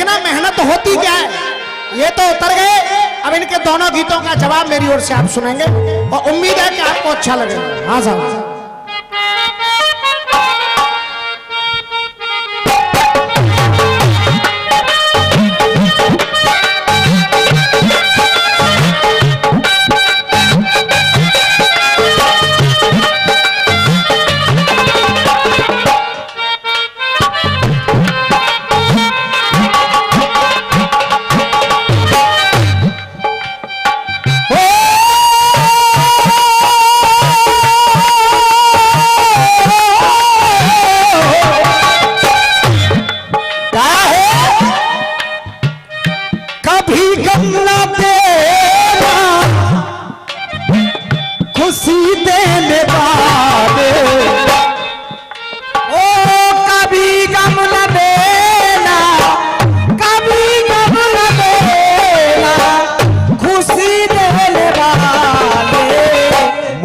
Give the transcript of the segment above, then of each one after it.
लेकिन अब मेहनत होती क्या है, ये तो उतर गए। अब इनके दोनों गीतों का जवाब मेरी ओर से आप सुनेंगे और उम्मीद है कि आपको अच्छा लगेगा। हाँ साहब।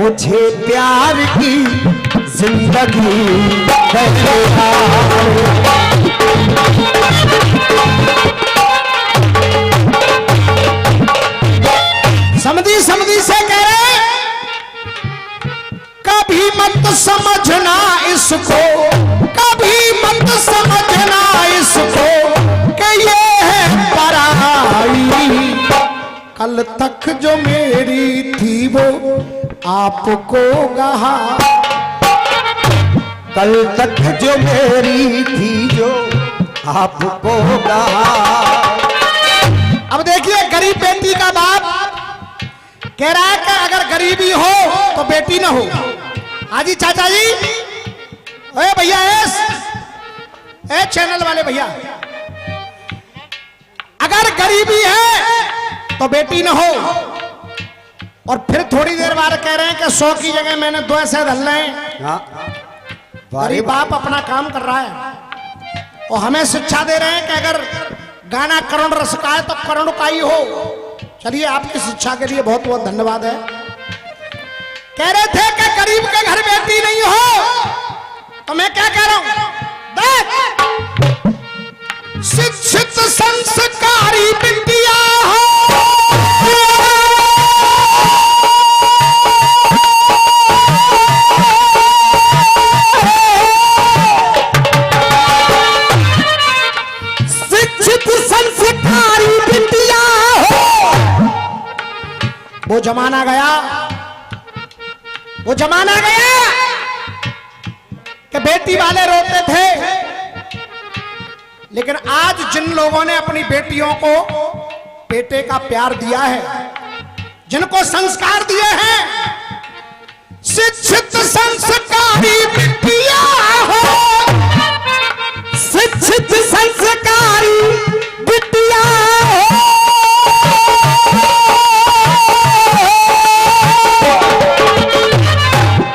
मुझे प्यार की जिंदगी समझी समझी से कह रहे कभी मत समझना इसको, कभी मत समझना इसको कि ये है पराई। कल तक जो मेरी थी वो आपको गहा, कल तक जो मेरी थी जो आपको गहा। अब देखिए गरीब बेटी का बाप कह रहा है कि अगर गरीबी हो तो बेटी ना हो। हाजी चाचा जी, ओए भैया ए चैनल वाले भैया, अगर गरीबी है तो बेटी ना हो। और फिर थोड़ी देर बाद कह रहे हैं कि 100 की जगह मैंने 2 ऐसे धल रहे हैं। गरीब बाप अपना काम कर रहा है और हमें शिक्षा दे रहे हैं कि अगर गाना करुण रस का है तो करुण का ही हो। चलिए आपकी शिक्षा के लिए बहुत बहुत धन्यवाद है। कह रहे थे कि गरीब के घर बेटी नहीं हो, तो मैं क्या कह रहा हूं, देख शिक्षित संस्कारी बिटिया हो, वो जमाना गया, वो जमाना गया कि बेटी वाले रोते थे। लेकिन आज जिन लोगों ने अपनी बेटियों को बेटे का प्यार दिया है, जिनको संस्कार दिए हैं, शिक्षित संस्कारी बिटिया हो, शिक्षित संस्कारी बिटिया हो।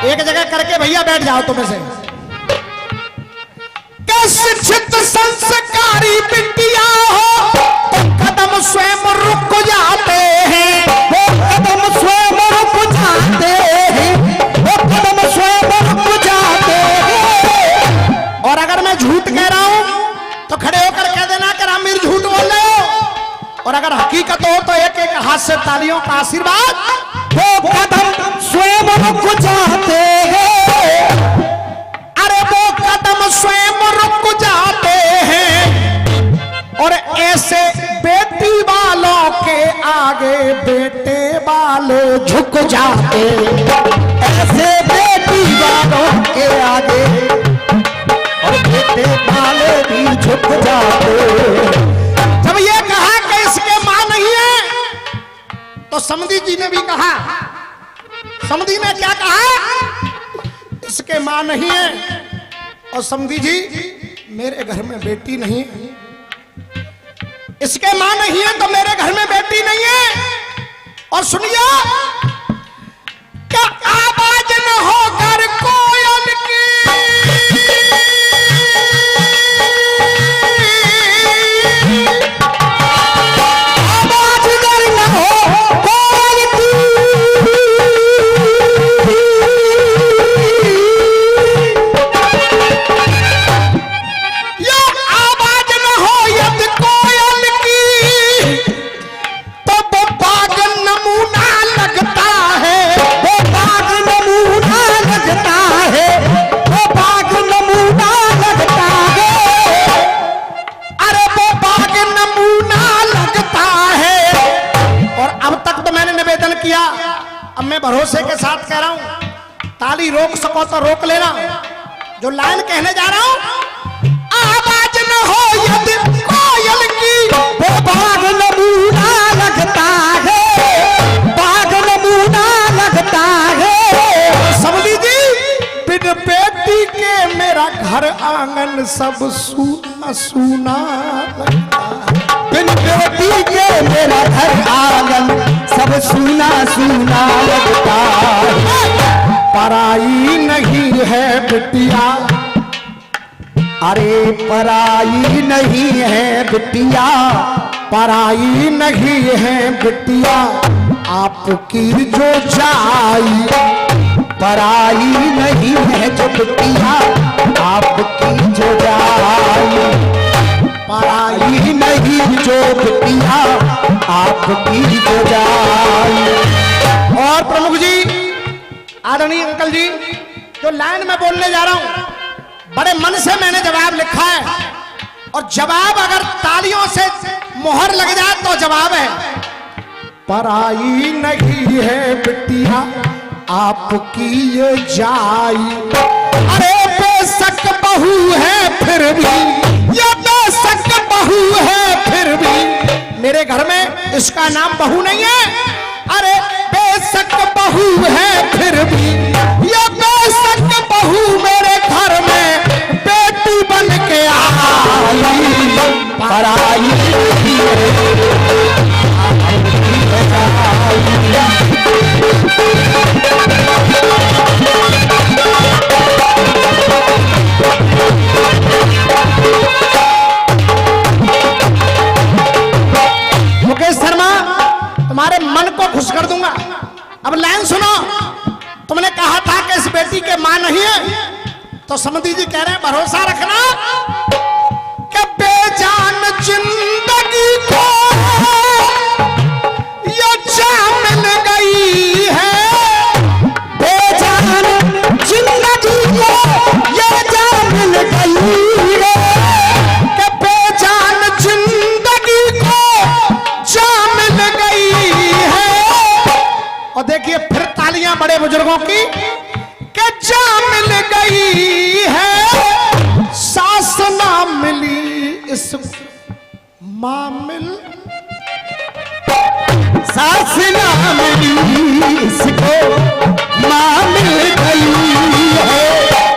एक जगह करके भैया बैठ जाओ तुम से। शिक्षित संस्कारी बिटिया हो तो कदम स्वयं रुक जाते हैं, वो कदम स्वयं रुक जाते हैं, वो कदम स्वयं रुक जाते हैं। और अगर मैं झूठ कह रहा हूं तो खड़े होकर कह देना कि रामीर झूठ बोल रहे हो। और अगर हकीकत हो तो एक एक हाथ से तालियों का आशीर्वाद। वो कदम स्वयं रुक जाते हैं, अरे वो कदम स्वयं रुक जाते हैं। और ऐसे बेटी वालों के आगे बेटे वाले झुक जाते, ऐसे बेटी वालों के आगे और बेटे वाले भी झुक जाते। जब ये कहा कि इसके मां नहीं है तो समधी जी ने भी कहा, समधी ने क्या कहा, इसके मां नहीं है और समधी जी मेरे घर में बेटी नहीं है, इसके मां नहीं है तो मेरे घर में बेटी नहीं है। और सुनिए क्या आवाज न होकर कोयल की, आवाज न हो कोयल की, ये आवाज न हो यदि कोयल बिटिया, अब मैं भरोसे के साथ कह रहा हूं, ताली रोक सको तो रोक लेना। जो लाइन कहने जा रहा हूं, आवाज न हो यदि कोयल की, वो बाग नमूना लगता है, बाग नमूना लगता है। समझी जी, बिन बेटी के मेरा घर आंगन सब सूना सूना लगता है। बिन बेटी के मेरा घर आंगन सब सूना सूना लगता है। पराई नहीं है बिटिया, अरे पराई नहीं है बिटिया, पराई नहीं है बिटिया, आपकी जो जाई। पराई नहीं है जो बिटिया, आपकी जो जाई। पराई नहीं जो बिटिया, आपकी जो जाई। और प्रमुख जी, आदरणीय अंकल जी, जो लाइन में बोलने जा रहा हूं, बड़े मन से मैंने जवाब लिखा है, और जवाब अगर तालियों से मोहर लग जाए तो जवाब है, पराई नहीं है बिटिया, आपकी ये जाई। अरे बेशक बहू है फिर भी, ये बेशक बहू है फिर भी, मेरे घर में इसका नाम बहू नहीं है। अरे बेशक बहू है फिर भी, ये बेशक बहू मेरे घर में बेटी बन के आई। पराई नहीं मुकेश शर्मा, तुम्हारे मन को खुश कर दूंगा। अब लाइन सुनो, तुमने कहा था कि इस बेटी के मां नहीं है, तो समधी जी कह रहे हैं भरोसा रखना कि बेजान जिंदगी को ये जान मिल गई है। बेजान जिंदगी को ये जान मिल गई है। कि बेजान जिंदगी को जान मिल गई है। और देखिए फिर तालियां बड़े बुजुर्गों की, कि जान मिल गई है। सास ना मिली इस मां मिल, सास ना मिली इसको मां मिल गई है।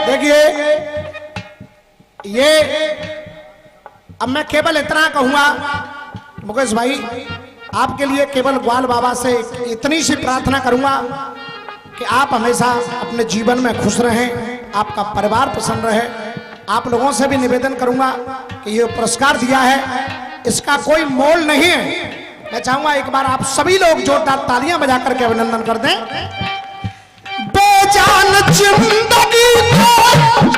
देखिए ये, अब मैं केवल इतना कहूंगा मुकेश भाई, आपके लिए केवल ग्वाल बाबा से इतनी सी प्रार्थना करूंगा कि आप हमेशा अपने जीवन में खुश रहें, आपका परिवार प्रसन्न रहे। आप लोगों से भी निवेदन करूंगा कि ये पुरस्कार दिया है, इसका कोई मोल नहीं है। मैं चाहूंगा एक बार आप सभी लोग जोरदार तालियां बजा करके अभिनंदन कर दें। बेजान जिंदगी को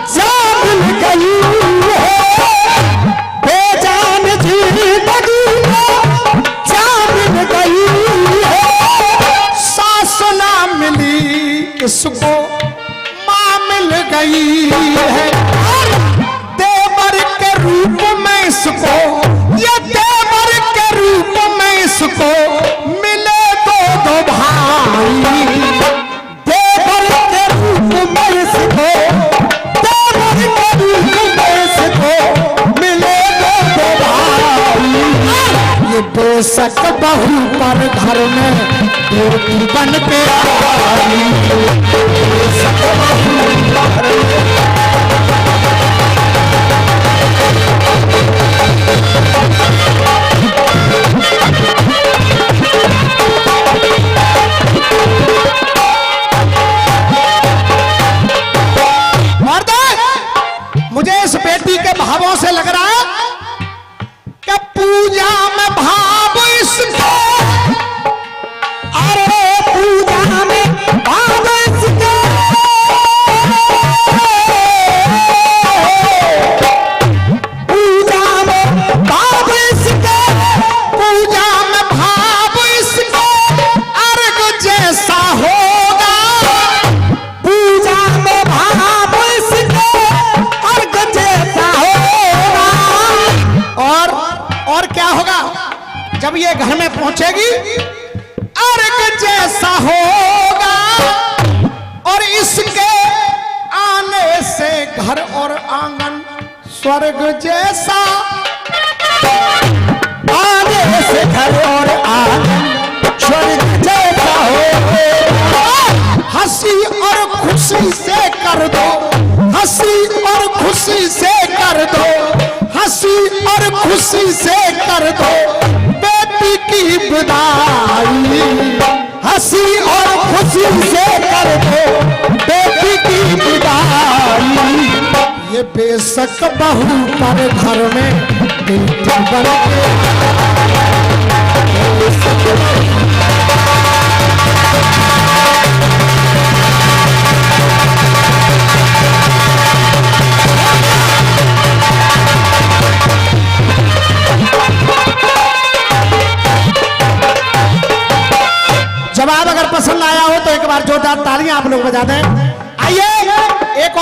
जान मिल गई है। बेजान जिंदगी को जान मिल गई है। सास ना मिली इसको मां मिल गई है। और देवर के रूप में इसको, ये देवर के रूप में इसको मिले दो भाई। देवर के रूप में इसको, देवर के रूप में इसको मिले दो भाई। ये बेशक बहू पर घर में बेटी बन के आई। बेशक बहू पर मुझे इस बेटी के भावों से लग रहा है कि पूजा में भाव इसको, अरे पूजा में भाव इसको, पूजा में भाव इसको, पूजा में भाव इसको अर्घ जैसा होगा। पूजा में भाव इसको अर्घ जैसा होगा। और क्या होगा जब ये घर में पहुंचेगी? अर्घ जैसा होगा और इसके आने से घर और आंगन स्वर्ग जैसा, आने से घर और आंगन स्वर्ग जैसा हो। हंसी और खुशी से कर दो, हंसी और खुशी से कर दो, हंसी और खुशी से कर दो बेटी की विदाई, हंसी और खुशी से कर दो बेटी की विदाई। ये बेशक बहू पर घर में बेटी बन जवाब अगर पसंद आया हो तो एक बार जोरदार तालियां आप लोग बजा दें। आइए एक और